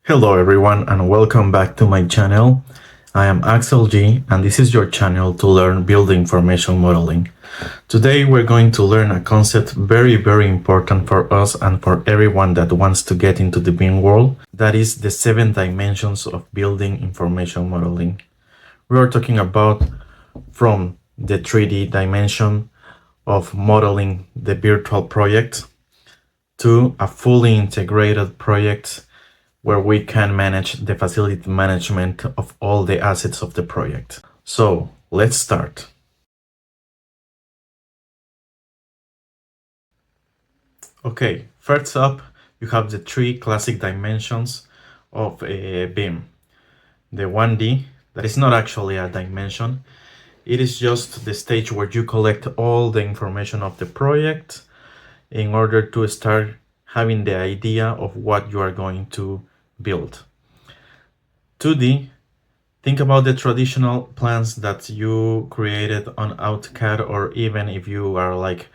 Hello everyone and welcome back to my channel. I am Axel G and this is your channel to learn building information modeling. Today we're going to learn a concept very important for us and for everyone that wants to get into the BIM world. That is the 7 dimensions of building information modeling. We are talking about from the 3D dimension of modeling the virtual project to a fully integrated project where we can manage the facility management of all the assets of the project. So let's start. Okay, first up, you have the 3 classic dimensions of a BIM. The 1D, that is not actually a dimension. It is just the stage where you collect all the information of the project in order to start having the idea of what you are going to build. 2D, think about the traditional plans that you created on AutoCAD, or even if you are like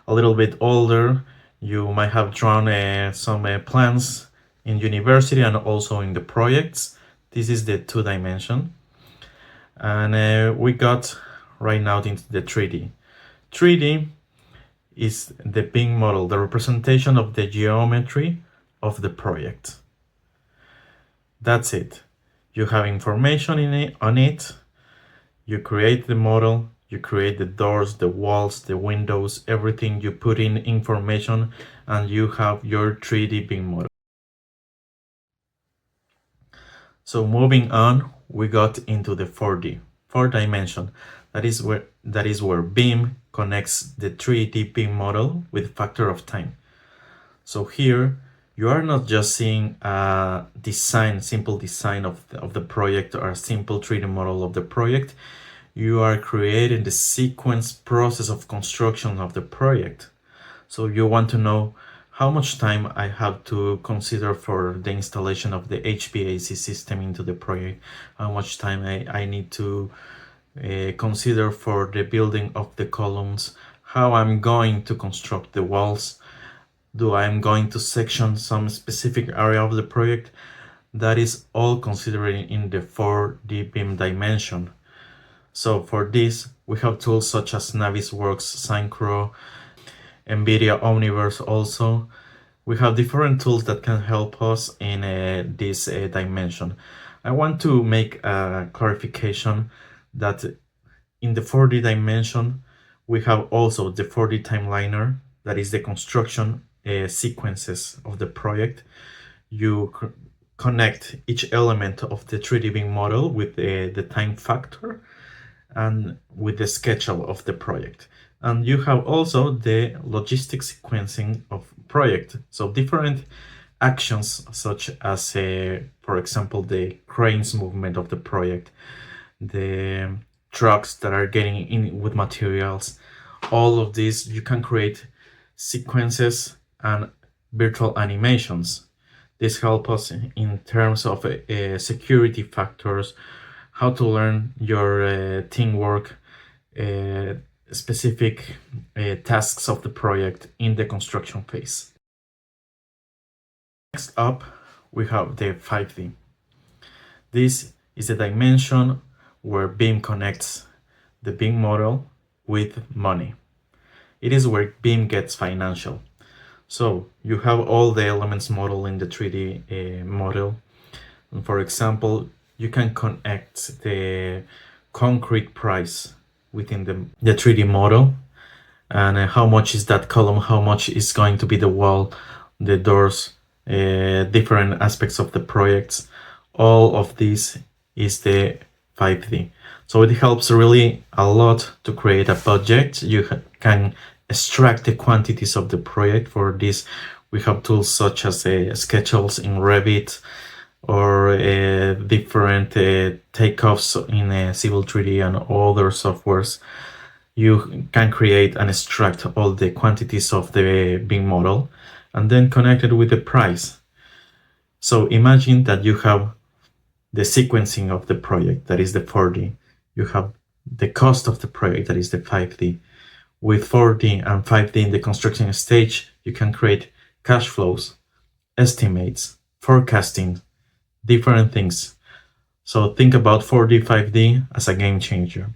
a little bit older, you might have drawn some plans in university and also in the projects. This is the 2 dimension. And we got right now into the 3D. 3D is the BIM model, the representation of the geometry of the project. That's it. You have information on it, you create the model, you create the doors, the walls, the windows, everything, you put in information, and you have your 3D BIM model. So moving on, we got into the 4D, 4 dimension. That is where BIM connects the 3D BIM model with factor of time. So here, you are not just seeing a simple design of the project or a simple 3D model of the project. You are creating the sequence process of construction of the project. So you want to know how much time I have to consider for the installation of the HVAC system into the project, how much time I need to consider for the building of the columns, how I'm going to construct the walls, do I'm going to section some specific area of the project. That is all considered in the 4D BIM dimension. So for this, we have tools such as Navisworks, Synchro, NVIDIA Omniverse also. We have different tools that can help us in this dimension. I want to make a clarification that in the 4D dimension, we have also the 4D timeliner, that is the construction sequences of the project. You connect each element of the 3D BIM model with the time factor and with the schedule of the project. And you have also the logistic sequencing of project. So different actions such as, for example, the cranes movement of the project, the trucks that are getting in with materials, all of these, you can create sequences and virtual animations. This helps us in terms of security factors, how to learn your teamwork, specific tasks of the project in the construction phase. Next up, we have the 5D. This is a dimension where BIM connects the BIM model with money. It is where BIM gets financial. So you have all the elements model in the 3D model. And for example, you can connect the concrete price within the 3D model, and how much is that column, how much is going to be the wall, the doors, different aspects of the projects. All of this is the 5D. So it helps really a lot to create a budget. You can extract the quantities of the project. For this, we have tools such as schedules in Revit, or different takeoffs in Civil 3D and other softwares. You can create and extract all the quantities of the BIM model and then connect it with the price. So imagine that you have the sequencing of the project, that is the 4D. You have the cost of the project, that is the 5D. With 4D and 5D in the construction stage, you can create cash flows, estimates, forecasting, different things. So think about 4D, 5D as a game changer.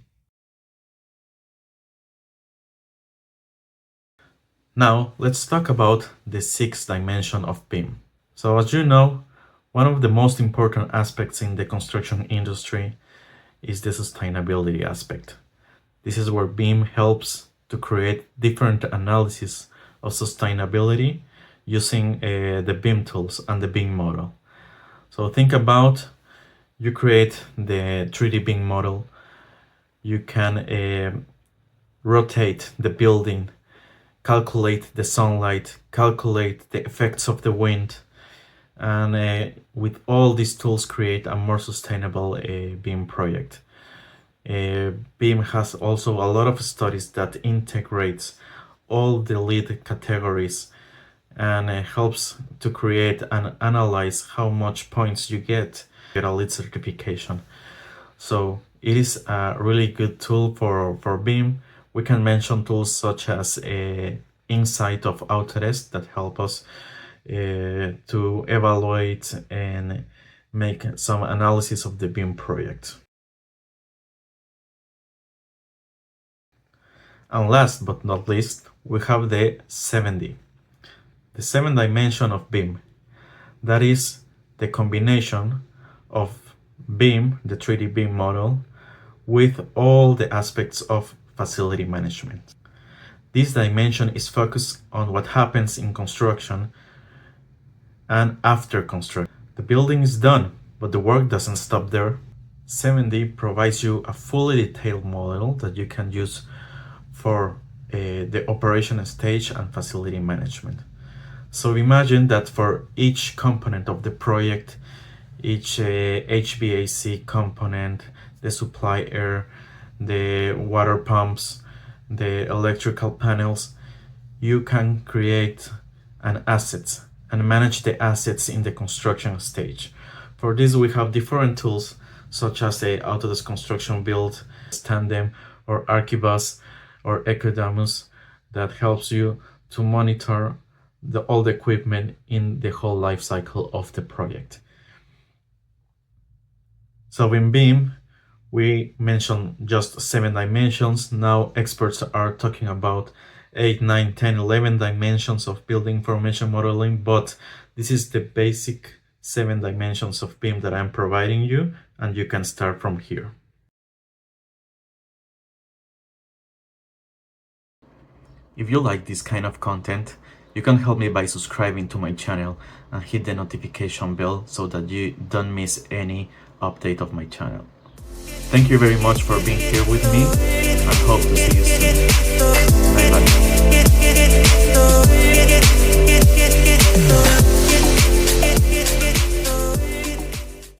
Now, let's talk about the sixth dimension of BIM. So as you know, one of the most important aspects in the construction industry is the sustainability aspect. This is where BIM helps to create different analysis of sustainability using the BIM tools and the BIM model. So think about, you create the 3D BIM model, you can rotate the building, calculate the sunlight, calculate the effects of the wind, and with all these tools create a more sustainable BIM project. BIM has also a lot of studies that integrates all the lead categories and helps to create and analyze how much points you get a lead certification. So it is a really good tool for BIM. We can mention tools such as Insight of Autodesk that help us to evaluate and make some analysis of the BIM project. And last but not least, we have the 7D, the seventh dimension of BIM. That is the combination of BIM, the 3D BIM model, with all the aspects of facility management. This dimension is focused on what happens in construction and after construction. The building is done, but the work doesn't stop there. 7D provides you a fully detailed model that you can use for the operation stage and facility management. So imagine that for each component of the project, each HVAC component, the supply air, the water pumps, the electrical panels, you can create an assets and manage the assets in the construction stage. For this, we have different tools such as the Autodesk Construction Build, Tandem, or Archibus, or Ecodamus that helps you to monitor all the equipment in the whole life cycle of the project. So in BIM, we mentioned just 7 dimensions. Now experts are talking about 8, 9, 10, 11 dimensions of building information modeling, but this is the basic 7 dimensions of BIM that I'm providing you, and you can start from here. If you like this kind of content, you can help me by subscribing to my channel and hit the notification bell so that you don't miss any update of my channel. Thank you very much for being here with me and hope to see you soon. Bye bye.